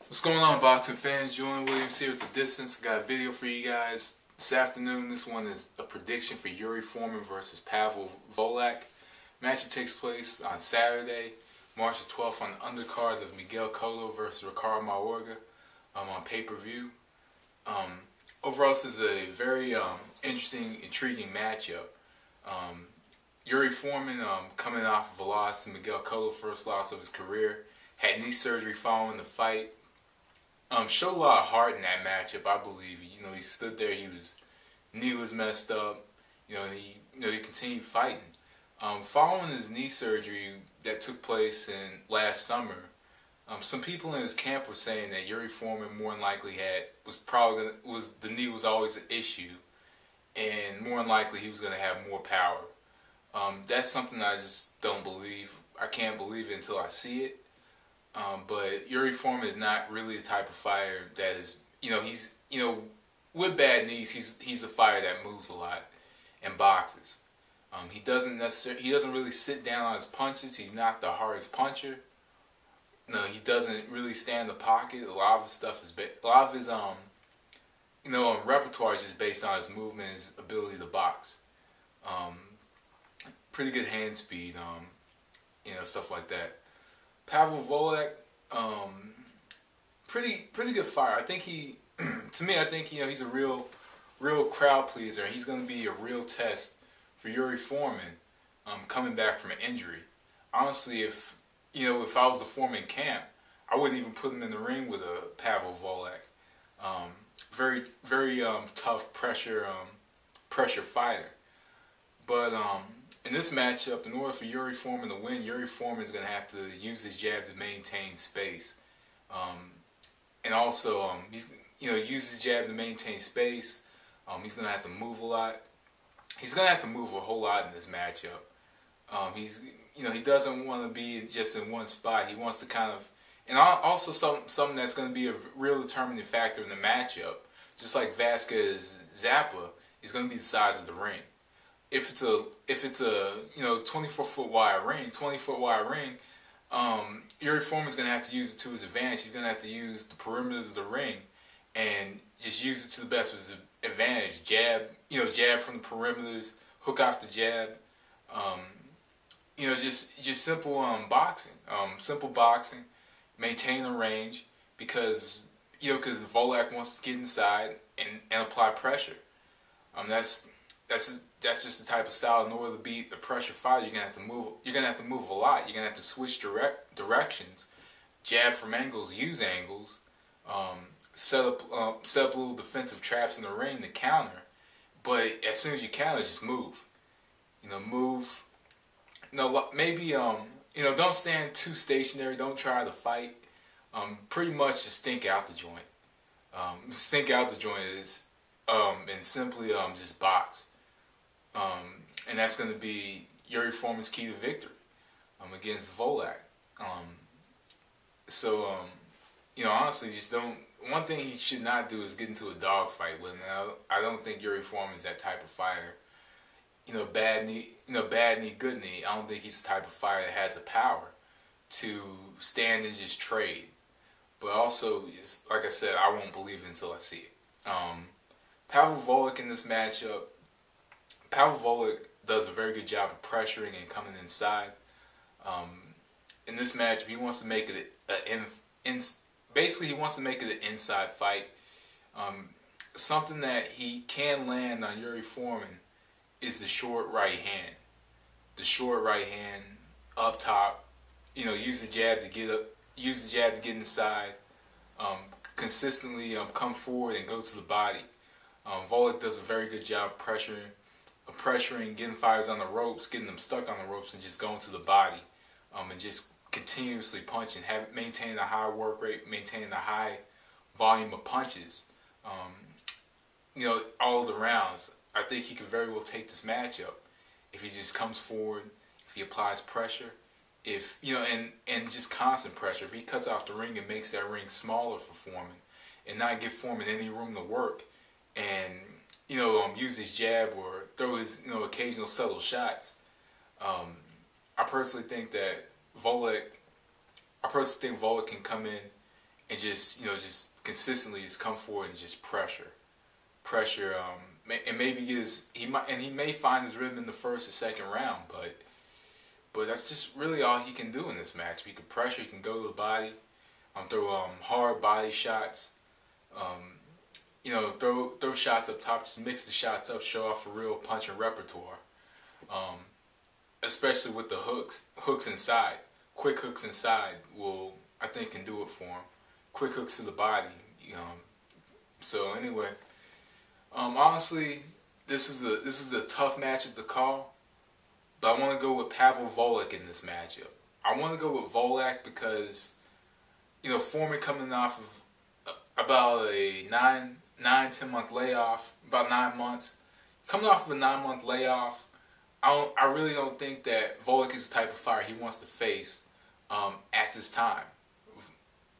What's going on, boxing fans? Julian Williams here with The Distance. Got a video for you guys this afternoon. This one is a prediction for Yuri Foreman versus Pawel Wolack. Matchup takes place on Saturday, March the 12th on the undercard of Miguel Cotto versus Ricardo Mayorga on pay-per-view. Overall, this is a very interesting, intriguing matchup. Yuri Foreman, coming off of a loss to Miguel Cotto, first loss of his career, had knee surgery following the fight. Showed a lot of heart in that matchup, I believe. He stood there, his knee was messed up, and he continued fighting. Following his knee surgery that took place in last summer, some people in his camp were saying that Yuri Foreman more than likely the knee was always an issue, and more than likely he was gonna have more power. That's something I just don't believe. I can't believe it until I see it. But Yuri Foreman is not really the type of fighter that is, with bad knees, he's a fighter that moves a lot and boxes. He doesn't really sit down on his punches. He's not the hardest puncher. No, he doesn't really stand in the pocket. A lot of his stuff is repertoire is just based on his movement, his ability to box. Pretty good hand speed, stuff like that. Pawel Wolack, pretty good fighter. I think I think he's a real crowd pleaser. He's going to be a real test for Yuri Foreman, coming back from an injury. Honestly, if I was the Foreman camp, I wouldn't even put him in the ring with a Pawel Wolack. Very tough pressure fighter. But in this matchup, in order for Yuri Foreman to win, Yuri Foreman is going to have to use his jab to maintain space, and also use his jab to maintain space. He's going to have to move a lot. He's going to have to move a whole lot in this matchup. He doesn't want to be just in one spot. He wants to kind of, and also something that's going to be a real determining factor in the matchup, just like Vasquez Zappa, is going to be the size of the ring. If it's a 24-foot wide ring, Yuri Foreman's gonna have to use it to his advantage. He's gonna have to use the perimeters of the ring and just use it to the best of his advantage. Jab from the perimeters, hook off the jab. Just simple boxing. Simple boxing. Maintain the range because Wolack wants to get inside and apply pressure. That's just the type of style. In order to beat the pressure fighter, you're gonna have to move. You're gonna have to move a lot. You're gonna have to switch directions, jab from angles, use angles, set up little defensive traps in the ring to counter. But as soon as you counter, just move. Move. Maybe don't stand too stationary. Don't try to fight. Pretty much just think out the joint. Think out the joint is and simply just box. And that's going to be Yuri Foreman's key to victory against Wolack. Honestly, just don't. One thing he should not do is get into a dogfight with him. I don't think Yuri Foreman's that type of fighter. Bad knee, good knee. I don't think he's the type of fighter that has the power to stand and just trade. But also, like I said, I won't believe it until I see it. Pawel Wolack in this matchup. Pawel Wolack does a very good job of pressuring and coming inside. In this matchup, he wants to make it basically he wants to make it an inside fight. Something that he can land on Yuri Foreman is the short right hand. The short right hand up top. Use the jab to get up. Use the jab to get inside. Consistently come forward and go to the body. Wolack does a very good job pressuring, getting fighters on the ropes, getting them stuck on the ropes, and just going to the body, and just continuously punching, maintaining a high work rate, maintaining a high volume of punches. All the rounds. I think he could very well take this matchup if he just comes forward, if he applies pressure, and just constant pressure. If he cuts off the ring and makes that ring smaller for Foreman, and not give Foreman any room to work, and use his jab or throw his occasional subtle shots. I personally think Wolack can come in and just just consistently just come forward and just pressure. And maybe he may find his rhythm in the first or second round, but that's just really all he can do in this match. He can pressure, he can go to the body, throw hard body shots, throw shots up top, just mix the shots up, show off a real punching repertoire. Especially with the hooks inside, quick hooks inside I think can do it for him. Quick hooks to the body. So anyway, honestly, this is a tough matchup to call, but I want to go with Pawel Wolack in this matchup. I want to go with Wolack because Foreman coming off of about a 10 month layoff, about 9 months, coming off of a 9 month layoff. I really don't think that Wolack is the type of fighter he wants to face at this time.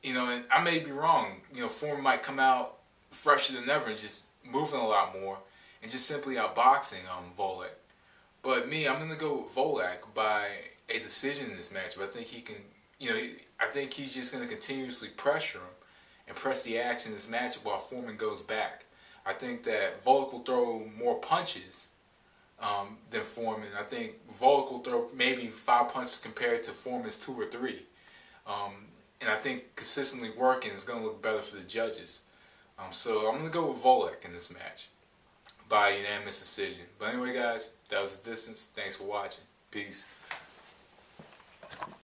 And I may be wrong. Foreman might come out fresher than ever and just moving a lot more and just simply outboxing Wolack. But me, I'm gonna go with Wolack by a decision in this match. But I think he can. I think he's just gonna continuously pressure him and press the action in this matchup while Foreman goes back. I think that Wolack will throw more punches than Foreman. I think Wolack will throw maybe 5 punches compared to Foreman's 2 or 3. And I think consistently working is going to look better for the judges. So I'm going to go with Wolack in this match by unanimous decision. But anyway, guys, that was The Distance. Thanks for watching. Peace.